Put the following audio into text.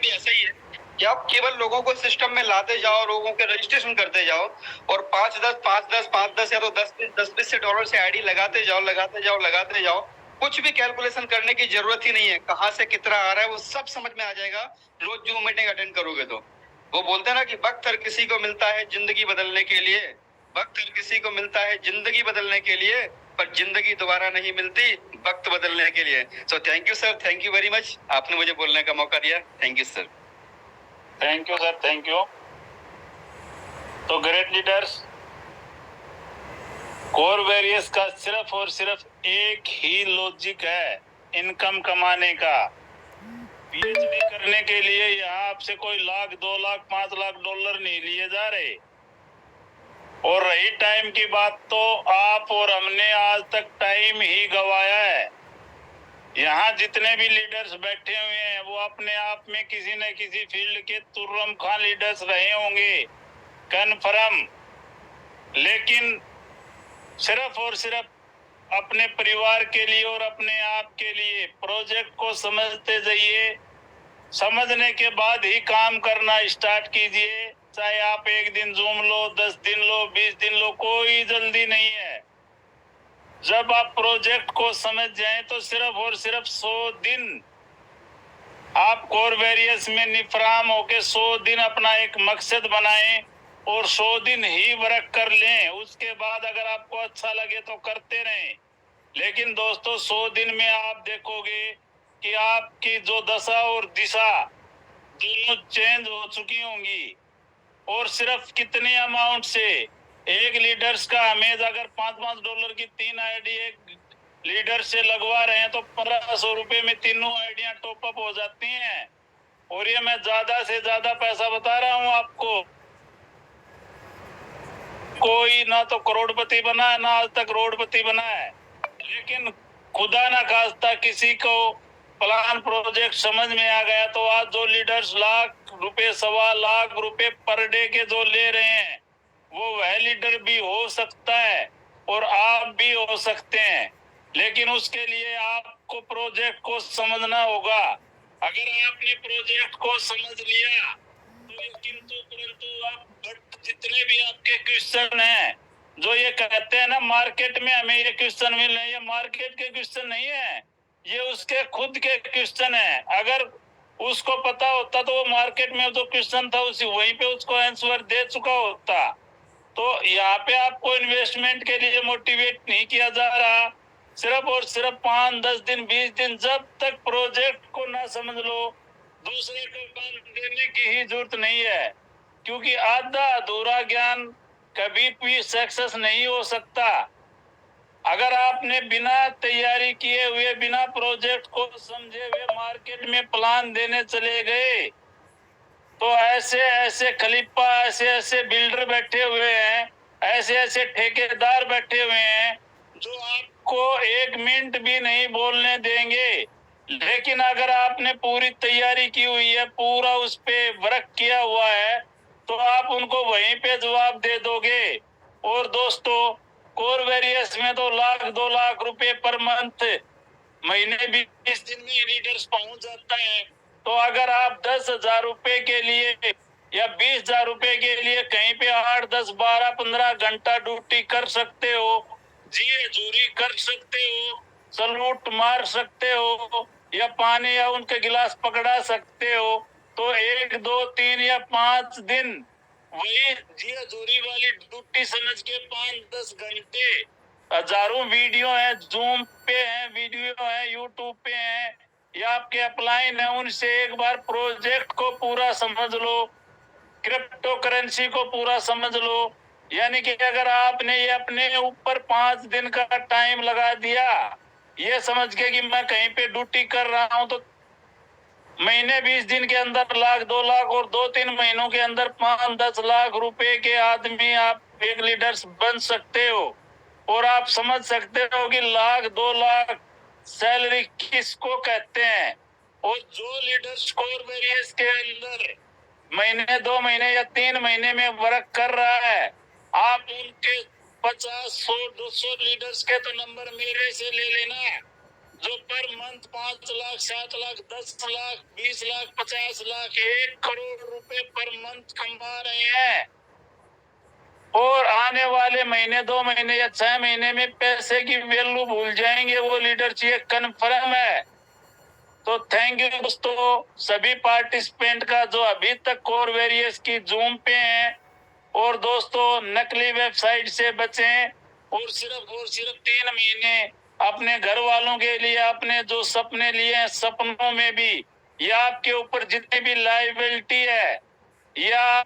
भी ऐसा ही है कि आप केवल लोगों को सिस्टम में लाते जाओ, लोगों के रजिस्ट्रेशन करते जाओ और 5-10 या तो 10-20 से डॉलर से आईडी लगाते जाओ। कुछ भी कैलकुलेशन करने की जरूरत ही नहीं है। कहां से कितना आ रहा है वो सब समझ में आ जाएगा रोज जूम मीटिंग अटेंड करोगे तो। वो बोलते हैं ना कि वक्त हर किसी को मिलता है जिंदगी बदलने के लिए, वक्त हर किसी को मिलता है जिंदगी बदलने के लिए, पर जिंदगी दोबारा नहीं मिलती वक्त बदलने के लिए। So thank you sir, thank you very much, आपने मुझे बोलने का मौका दिया। Thank you sir. Thank you sir, thank you. तो ग्रेट लीडर्स, कोर वेरियस का सिर्फ और सिर्फ एक ही लॉजिक है इनकम कमाने का। पीएचडी करने के लिए यहाँ आपसे कोई लाख, 2 लाख, 5 लाख डॉलर नहीं लिए जा रहे। और रही टाइम की बात, तो आप और हमने आज तक टाइम ही गवाया है। यहाँ जितने भी लीडर्स बैठे हुए हैं वो अपने आप में किसी न किसी फील्ड के तुर्रम खान लीडर्स रहे होंगे, कन्फर्म। लेकिन सिर्फ और सिर्फ अपने परिवार के लिए और अपने आप के लिए प्रोजेक्ट को समझते जाइए। समझने के बाद ही काम करना स्टार्ट कीजिए। चाहे आप 1 दिन जूम लो, 10 दिन लो, 20 दिन लो, कोई जल्दी नहीं है। जब आप प्रोजेक्ट को समझ जाएं तो सिर्फ और सिर्फ 100 दिन आप कोर वेरियस में निफराम होके 100 दिन अपना एक मकसद बनाएं और 100 दिन ही वर्क कर लें। उसके बाद अगर आपको अच्छा लगे तो करते रहें। लेकिन दोस्तों 100 दिन में आप देखोगे कि आपकी जो दशा और दिशा दोनों चेंज हो चुकी होंगी। और सिर्फ कितने अमाउंट से, एक लीडर्स का हमें अगर $5-5 की 3 आईडी एक लीडर से लगवा रहे हैं तो 1500 रुपए में तीनों आईडियां टॉपअप हो जाती हैं। और ये मैं ज्यादा से ज्यादा पैसा बता रहा हूँ आपको। कोई ना तो करोड़पति बना है, ना आज तक करोड़पति बना है। लेकिन खुदा ना खास्ता किसी को प्लान प्रोजेक्ट समझ में आ गया तो आज जो लीडर्स लाख रुपए, 1.25 लाख रुपए पर डे के जो ले रहे हैं वो वह लीडर भी हो सकता है और आप भी हो सकते हैं। लेकिन उसके लिए आपको प्रोजेक्ट को समझना होगा। अगर आपने प्रोजेक्ट को समझ लिया तो ये किंतु परंतु आप जितने भी आपके क्वेश्चन हैं, जो ये कहते हैं ना मार्केट में हमें ये क्वेश्चन मिल रहे हैं, ये मार्केट के क्वेश्चन नहीं है, ये उसके खुद के क्वेश्चन है। अगर उसको पता होता तो वो मार्केट में जो क्वेश्चन था उसी वहीं पे उसको आंसर दे चुका होता। तो यहाँ पे आपको इन्वेस्टमेंट के लिए मोटिवेट नहीं किया जा रहा। सिर्फ और सिर्फ 5-10 दिन, 20 दिन, जब तक प्रोजेक्ट को ना समझ लो दूसरे को काम देने की ही जरूरत नहीं है। क्योंकि आधा अधूरा ज्ञान कभी भी सक्सेस नहीं हो सकता। अगर आपने बिना तैयारी किए हुए, बिना प्रोजेक्ट को समझे हुए मार्केट में प्लान देने चले गए तो ऐसे ऐसे खलीफा, ऐसे ऐसे बिल्डर बैठे हुए हैं, ऐसे ऐसे ठेकेदार बैठे हुए हैं जो आपको 1 मिनट भी नहीं बोलने देंगे। लेकिन अगर आपने पूरी तैयारी की हुई है, पूरा उस पे वर्क किया हुआ है, तो आप उनको वहीं पे जवाब दे दोगे। और दोस्तों कोर वेरियस में तो लाख, 2 लाख रुपए पर मंथ, महीने 20 दिन में लीडर्स पहुंच जाता है। तो अगर आप 10,000 रुपए के लिए या 20,000 रुपए के लिए कहीं पे 8, 10, 12, 15 घंटा ड्यूटी कर सकते हो, जी हजूरी कर सकते हो, सलूट मार सकते हो या पानी या उनके गिलास पकड़ा सकते हो, तो 1, 2, 3 या 5 दिन वही जी हजूरी वाली ड्यूटी समझ के 5-10 घंटे, हजारों वीडियो है, जूम पे है, वीडियो है, यूट्यूब पे है या आपके अपलाइन है, उनसे एक बार प्रोजेक्ट को पूरा समझ लो, क्रिप्टो करेंसी को पूरा समझ लो। यानी कि अगर आपने ये अपने ऊपर 5 दिन का टाइम लगा दिया ये समझ के कि मैं कहीं पे ड्यूटी कर रहा हूं, तो महीने 20 दिन के अंदर लाख, 2 लाख और 2-3 महीनों के अंदर 5-10 लाख रुपए के आदमी आप एक लीडर्स बन सकते हो। और आप समझ सकते हो कि लाख, 2 लाख सैलरी किसको कहते हैं। और जो लीडर्स कोर वेरियस के अंदर महीने, 2 महीने या 3 महीने में वर्क कर रहा है, आप उनके 50, 100, 200 लीडर्स के तो नंबर मेरे से ले लेना। जो पर मंथ 5 लाख, 7 लाख, 10 लाख, 20 लाख, 50 लाख, 1 करोड़ रुपए पर मंथ कमा रहे हैं और आने वाले महीने, 2 महीने या 6 महीने में पैसे की वैल्यू भूल जाएंगे वो लीडर्स, ये कन्फर्म है। तो थैंक यू दोस्तों सभी पार्टिसिपेंट का जो अभी तक कोर वेरियस की जूम पे हैं। और दोस्तों नकली वेबसाइट से बचें और सिर्फ 3 महीने अपने घर वालों के लिए, अपने जो सपने लिए हैं सपनों में भी, या आपके ऊपर जितनी भी लायबिलिटी है या